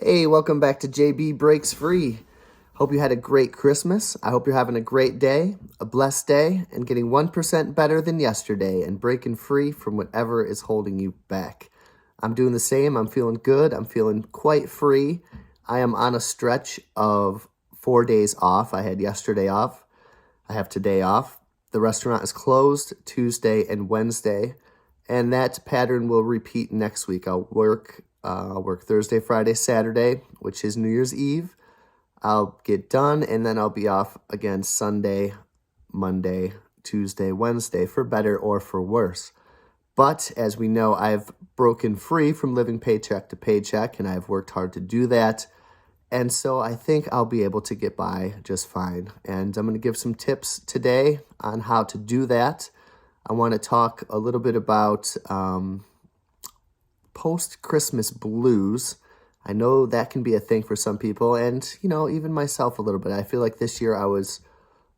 Hey, welcome back to JB Breaks Free. Hope you had a great Christmas. I hope you're having a great day, a blessed day, and getting 1% better than yesterday and breaking free from whatever is holding you back. I'm doing the same. I'm feeling good. I'm feeling quite free. I am on a stretch of 4 days off. I had yesterday off. I have today off. The restaurant is closed Tuesday and Wednesday, and that pattern will repeat next week. I'll work Thursday, Friday, Saturday, which is New Year's Eve. I'll get done, and then I'll be off again Sunday, Monday, Tuesday, Wednesday, for better or for worse. But as we know, I've broken free from living paycheck to paycheck, and I've worked hard to do that. And so I think I'll be able to get by just fine. And I'm going to give some tips today on how to do that. I want to talk a little bit about post-Christmas blues. I know that can be a thing for some people, and even myself a little bit. I feel like this year I was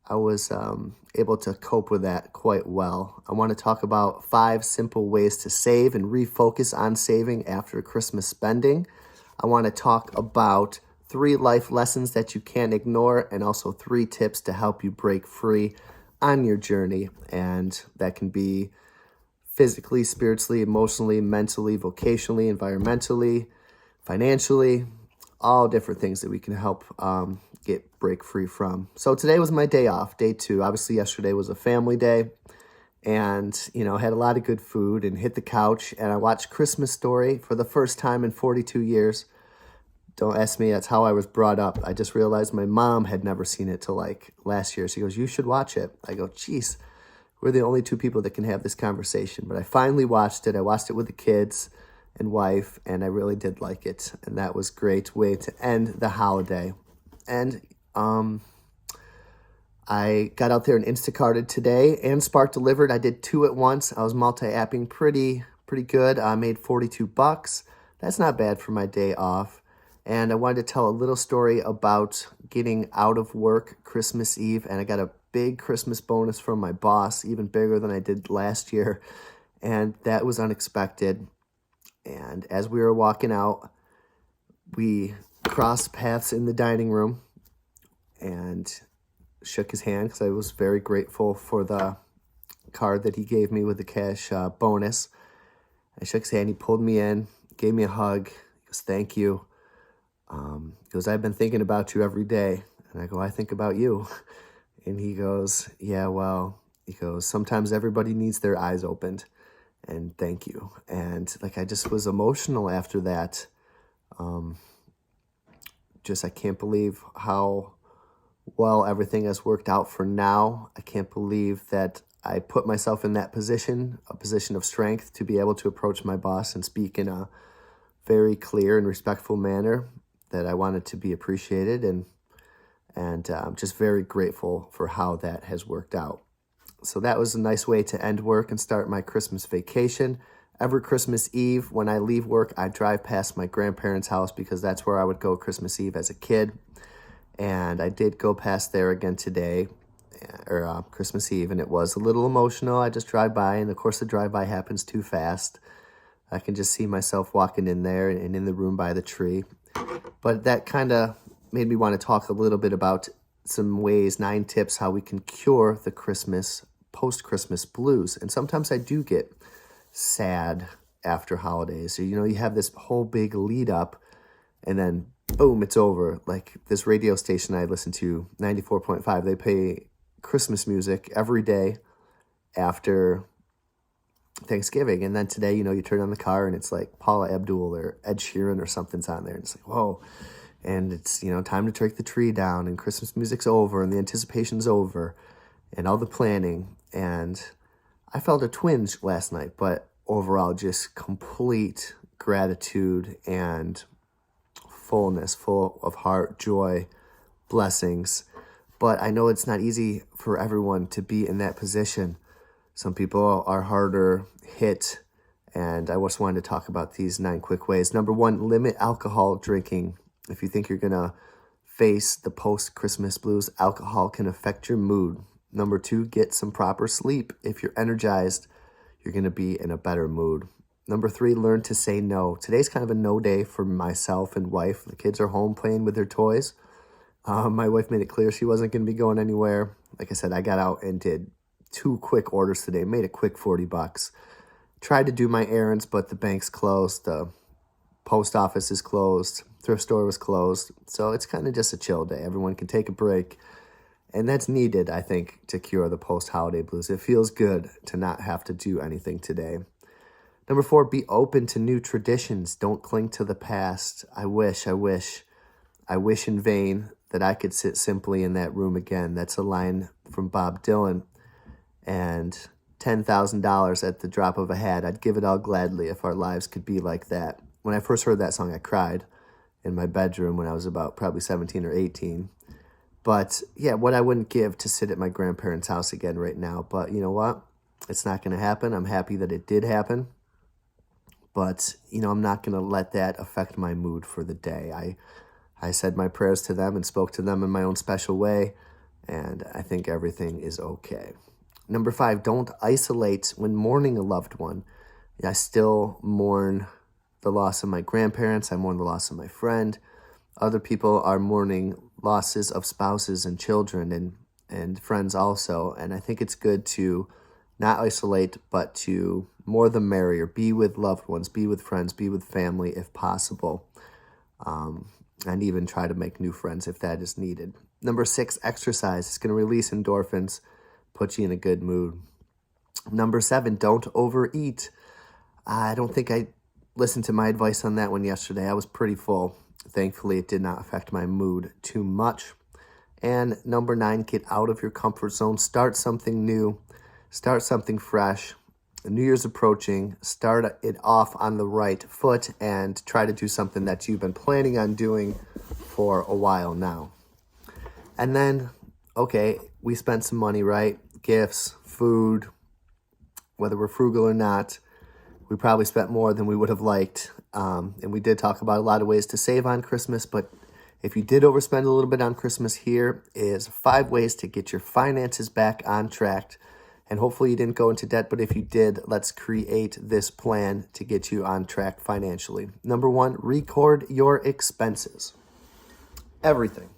able to cope with that quite well. I want to talk about 5 simple ways to save and refocus on saving after Christmas spending. I want to talk about 3 life lessons that you can't ignore, and also 3 tips to help you break free on your journey. And that can be physically, spiritually, emotionally, mentally, vocationally, environmentally, financially, all different things that we can help break free from. So today was my day off, day 2. Obviously, yesterday was a family day, and had a lot of good food and hit the couch, and I watched Christmas Story for the first time in 42 years. Don't ask me, that's how I was brought up. I just realized my mom had never seen it till like last year. She goes, "You should watch it." I go, "Geez, we're the only 2 people that can have this conversation." But I finally watched it. I watched it with the kids and wife, and I really did like it. And that was a great way to end the holiday. And I got out there and Instacarted today and Spark delivered. I did 2 at once. I was multi-apping pretty good. I made $42. That's not bad for my day off. And I wanted to tell a little story about getting out of work Christmas Eve, and I got a big Christmas bonus from my boss, even bigger than I did last year, and that was unexpected. And as we were walking out, we crossed paths in the dining room and shook his hand because I was very grateful for the card that he gave me with the cash bonus. I shook his hand, he pulled me in, gave me a hug, he goes, "Thank you." He goes, "I've been thinking about you every day." And I go, "I think about you." And he goes, "Yeah, well," he goes, "sometimes everybody needs their eyes opened, and thank you." And I just was emotional after that. I can't believe how well everything has worked out for now. I can't believe that I put myself in that position, a position of strength, to be able to approach my boss and speak in a very clear and respectful manner, that I wanted to be appreciated, and I'm just very grateful for how that has worked out. So that was a nice way to end work and start my Christmas vacation. Every Christmas Eve, when I leave work, I drive past my grandparents' house because that's where I would go Christmas Eve as a kid. And I did go past there again today, or Christmas Eve, and it was a little emotional. I just drive by, and of course the drive-by happens too fast. I can just see myself walking in there and in the room by the tree. But that kind of made me want to talk a little bit about some ways, 9 tips, how we can cure the post-Christmas blues. And sometimes I do get sad after holidays. So, you have this whole big lead up, and then boom, it's over. Like this radio station I listen to, 94.5, they play Christmas music every day after Thanksgiving. And then today, you turn on the car and it's like Paula Abdul or Ed Sheeran or something's on there. And it's like, whoa. And it's, time to take the tree down, and Christmas music's over, and the anticipation's over, and all the planning. And I felt a twinge last night, but overall just complete gratitude and fullness, full of heart, joy, blessings. But I know it's not easy for everyone to be in that position. Some people are harder hit, and I just wanted to talk about these 9 quick ways. Number 1, limit alcohol drinking. If you think you're going to face the post-Christmas blues, alcohol can affect your mood. Number 2, get some proper sleep. If you're energized, you're going to be in a better mood. Number 3, learn to say no. Today's kind of a no day for myself and wife. The kids are home playing with their toys. My wife made it clear she wasn't going to be going anywhere. Like I said, I got out and did 2 quick orders today, made a quick $40. Tried to do my errands, but the bank's closed, the post office is closed, thrift store was closed. So it's kind of just a chill day. Everyone can take a break. And that's needed, I think, to cure the post-holiday blues. It feels good to not have to do anything today. Number 4, be open to new traditions. Don't cling to the past. I wish in vain that I could sit simply in that room again. That's a line from Bob Dylan. And $10,000 at the drop of a hat. I'd give it all gladly if our lives could be like that. When I first heard that song, I cried in my bedroom when I was about probably 17 or 18. But yeah, what I wouldn't give to sit at my grandparents' house again right now. But you know what? It's not going to happen. I'm happy that it did happen. But, I'm not going to let that affect my mood for the day. I said my prayers to them and spoke to them in my own special way, and I think everything is okay. Number 5, don't isolate when mourning a loved one. I still mourn the loss of my grandparents. I mourn the loss of my friend. Other people are mourning losses of spouses and children and friends also. And I think it's good to not isolate, but to more the merrier. Be with loved ones, be with friends, be with family if possible. And even try to make new friends if that is needed. Number 6, exercise. It's going to release endorphins, put you in a good mood. Number 7, don't overeat. I don't think I listened to my advice on that one yesterday. I was pretty full. Thankfully, it did not affect my mood too much. And number 9, get out of your comfort zone. Start something new. Start something fresh. The New Year's approaching. Start it off on the right foot and try to do something that you've been planning on doing for a while now. And then, okay, we spent some money, right? Gifts, food, whether we're frugal or not. We probably spent more than we would have liked. And we did talk about a lot of ways to save on Christmas. But if you did overspend a little bit on Christmas, here is 5 ways to get your finances back on track. And hopefully you didn't go into debt. But if you did, let's create this plan to get you on track financially. Number 1, record your expenses. Everything.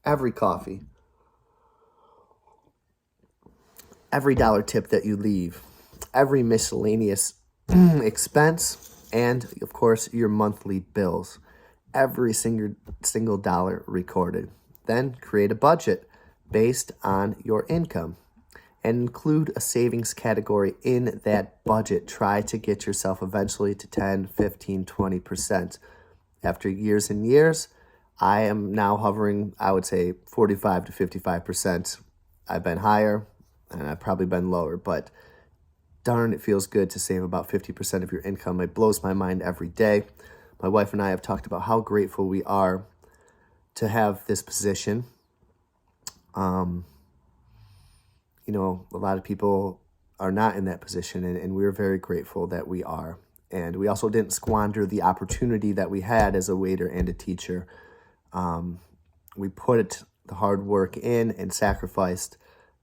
Every coffee. Every dollar tip that you leave. Every miscellaneous expense, and of course your monthly bills. Every single dollar recorded. Then create a budget based on your income and include a savings category in that budget. Try to get yourself eventually to 10, 15, 20%. After years and years, I am now hovering, I would say 45 to 55%. I've been higher and I've probably been lower, but darn, it feels good to save about 50% of your income. It blows my mind every day. My wife and I have talked about how grateful we are to have this position. A lot of people are not in that position, and we're very grateful that we are. And we also didn't squander the opportunity that we had as a waiter and a teacher. We put the hard work in and sacrificed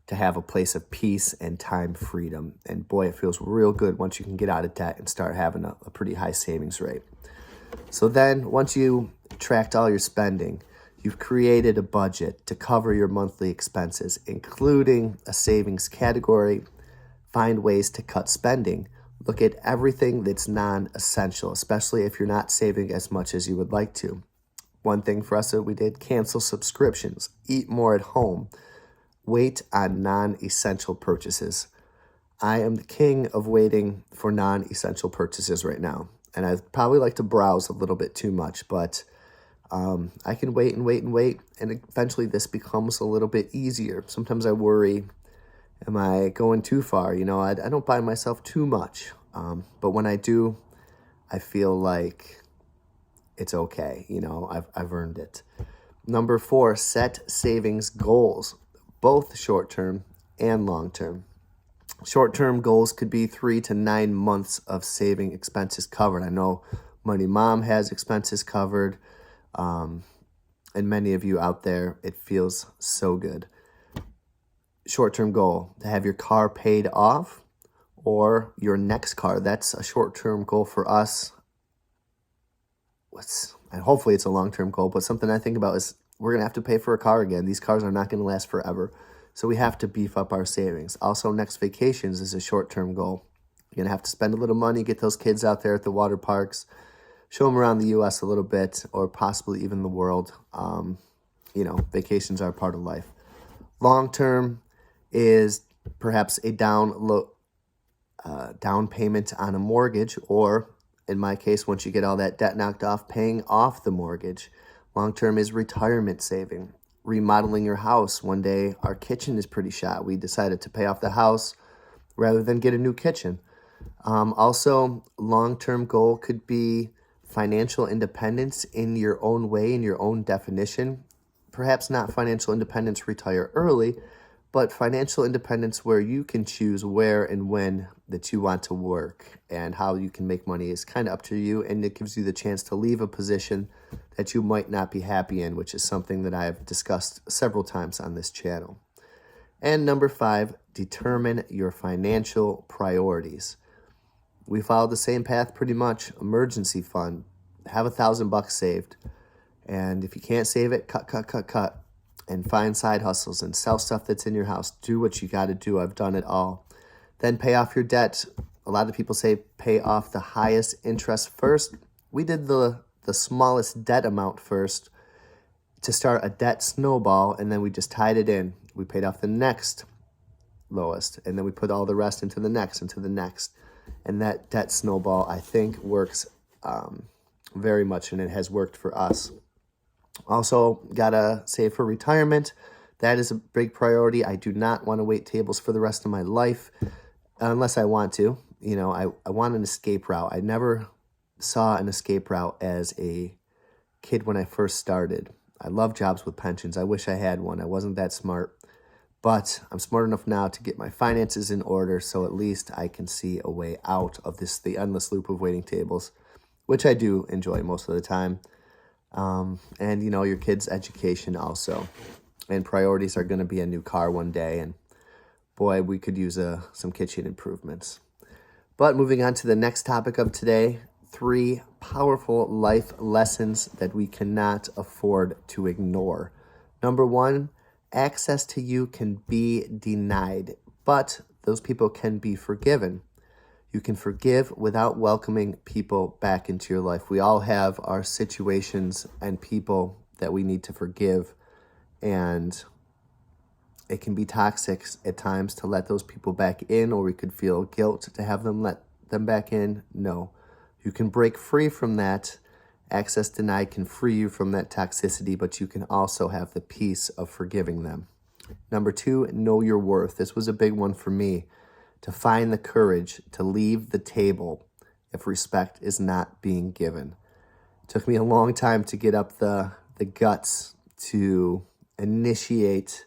to have a place of peace and time freedom. And boy, it feels real good once you can get out of debt and start having a pretty high savings rate. So then once you tracked all your spending, you've created a budget to cover your monthly expenses, including a savings category. Find ways to cut spending. Look at everything that's non-essential, especially if you're not saving as much as you would like to. One thing for us that we did, cancel subscriptions, eat more at home, wait on non-essential purchases. I am the king of waiting for non-essential purchases right now. And I probably like to browse a little bit too much, but I can wait and wait and wait. And eventually this becomes a little bit easier. Sometimes I worry, am I going too far? I don't buy myself too much. But when I do, I feel like it's okay. I've earned it. Number 4, set savings goals, both short-term and long-term. Short-term goals could be 3 to 9 months of saving expenses covered. I know Money Mom has expenses covered. And many of you out there, it feels so good. Short-term goal, to have your car paid off or your next car. That's a short-term goal for us. And hopefully it's a long-term goal, but something I think about is we're going to have to pay for a car again. These cars are not going to last forever. So we have to beef up our savings. Also, next vacations is a short-term goal. You're going to have to spend a little money, get those kids out there at the water parks, show them around the U.S. a little bit, or possibly even the world. Vacations are part of life. Long-term is perhaps a down payment on a mortgage, or in my case, once you get all that debt knocked off, paying off the mortgage. Long-term is retirement saving, remodeling your house. One day, our kitchen is pretty shot. We decided to pay off the house rather than get a new kitchen. Also, long-term goal could be financial independence in your own way, in your own definition. Perhaps not financial independence, retire early, but financial independence where you can choose where and when that you want to work, and how you can make money is kind of up to you, and it gives you the chance to leave a position that you might not be happy in, which is something that I've discussed several times on this channel. And number 5, determine your financial priorities. We follow the same path pretty much. Emergency fund, have $1,000 saved, and if you can't save it, cut. And find side hustles and sell stuff that's in your house. Do what you got to do. I've done it all. Then pay off your debt. A lot of people say pay off the highest interest first. We did the smallest debt amount first to start a debt snowball, and then we just tied it in. We paid off the next lowest, and then we put all the rest into the next, And that debt snowball, I think, works very much, and it has worked for us. Also, gotta save for retirement. That is a big priority. I do not want to wait tables for the rest of my life unless I want to. I want an escape route. I never saw an escape route as a kid when I first started. I love jobs with pensions. I wish I had one. I wasn't that smart. But I'm smart enough now to get my finances in order, so at least I can see a way out of the endless loop of waiting tables, which I do enjoy most of the time. And your kids' education also. And priorities are going to be a new car one day. And boy, we could use some kitchen improvements. But moving on to the next topic of today, 3 powerful life lessons that we cannot afford to ignore. Number 1, access to you can be denied, but those people can be forgiven. You can forgive without welcoming people back into your life. We all have our situations and people that we need to forgive, and it can be toxic at times to let those people back in, or we could feel guilt to have them let them back in. No, you can break free from that. Access denied can free you from that toxicity, but you can also have the peace of forgiving them. Number 2, know your worth. This was a big one for me. To find the courage to leave the table if respect is not being given. It took me a long time to get up the guts to initiate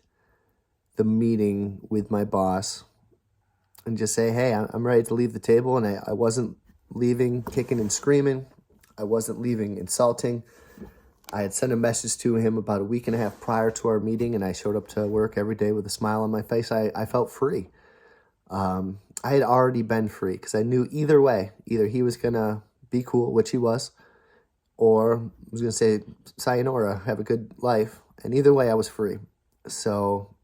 the meeting with my boss and just say, hey, I'm ready to leave the table. And I wasn't leaving kicking and screaming. I wasn't leaving insulting. I had sent a message to him about a week and a half prior to our meeting, and I showed up to work every day with a smile on my face. I felt free. I had already been free because I knew either way, either he was going to be cool, which he was, or was going to say, sayonara, have a good life. And either way, I was free. So,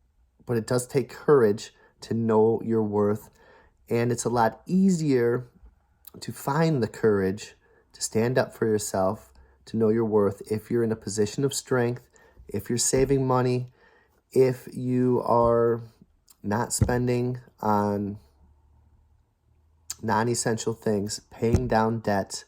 but it does take courage to know your worth. And it's a lot easier to find the courage to stand up for yourself, to know your worth if you're in a position of strength, if you're saving money, if you are not spending on non-essential things, paying down debt,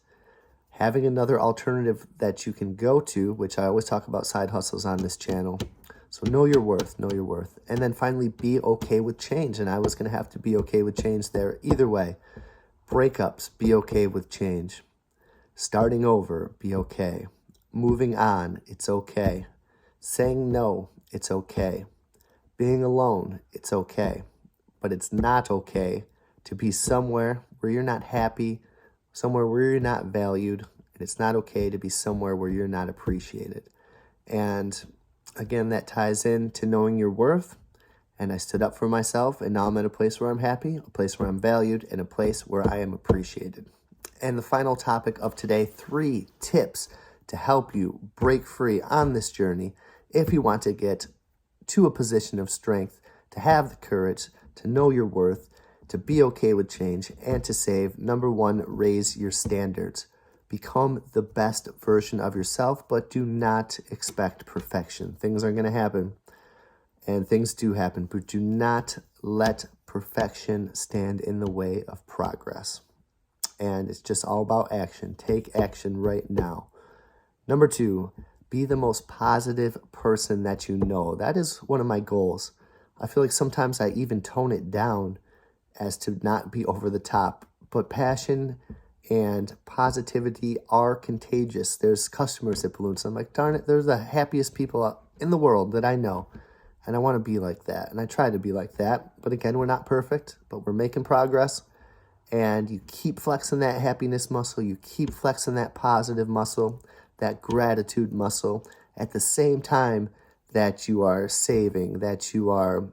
having another alternative that you can go to, which I always talk about side hustles on this channel. So know your worth, know your worth. And then finally, be okay with change. And I was going to have to be okay with change there either way. Breakups, be okay with change. Starting over, be okay. Moving on, it's okay. Saying no, it's okay. Being alone, it's okay. But it's not okay to be somewhere where you're not happy, somewhere where you're not valued, and it's not okay to be somewhere where you're not appreciated. And again, that ties in to knowing your worth and I stood up for myself, and now I'm at a place where I'm happy, a place where I'm valued, and a place where I am appreciated. And the final topic of today, 3 tips to help you break free on this journey if you want to get to a position of strength, to have the courage, to know your worth, to be okay with change, and to save. Number 1, raise your standards. Become the best version of yourself, but do not expect perfection. Things are going to happen, and things do happen, but do not let perfection stand in the way of progress. And it's just all about action. Take action right now. Number 2, be the most positive person that you know. That is one of my goals. I feel like sometimes I even tone it down as to not be over the top, but passion and positivity are contagious. There's customers that balloon. So I'm like, darn it, they're the happiest people in the world that I know. And I want to be like that. And I try to be like that. But again, we're not perfect, but we're making progress. And you keep flexing that happiness muscle. You keep flexing that positive muscle, that gratitude muscle, at the same time that you are saving, that you are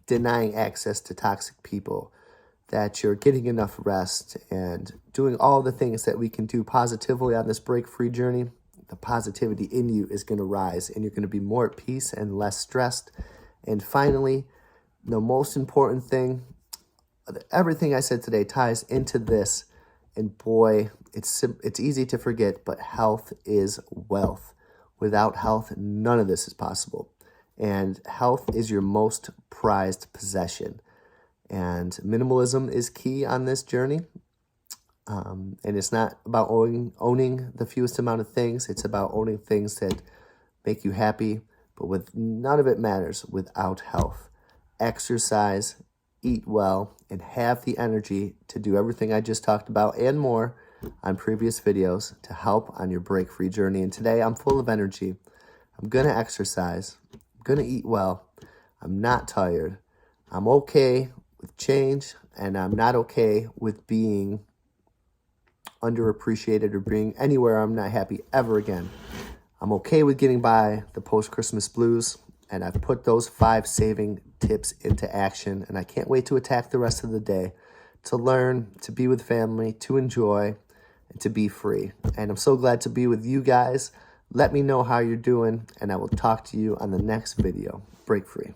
denying access to toxic people, that you're getting enough rest and doing all the things that we can do positively on this break-free journey. The positivity in you is going to rise, and you're going to be more at peace and less stressed. And finally, the most important thing, everything I said today ties into this, and boy, it's easy to forget, but health is wealth. Without health, none of this is possible. And health is your most prized possession. And minimalism is key on this journey. And it's not about owning the fewest amount of things. It's about owning things that make you happy, but none of it matters without health. Exercise, eat well, and have the energy to do everything I just talked about and more on previous videos to help on your break-free journey. And today I'm full of energy. I'm going to exercise. I'm going to eat well. I'm not tired. I'm okay with change, and I'm not okay with being underappreciated or being anywhere I'm not happy ever again. I'm okay with getting by the post-Christmas blues, and I've put those 5 saving tips into action, and I can't wait to attack the rest of the day, to learn, to be with family, to enjoy, and to be free. And I'm so glad to be with you guys. Let me know how you're doing, and I will talk to you on the next video. Break free.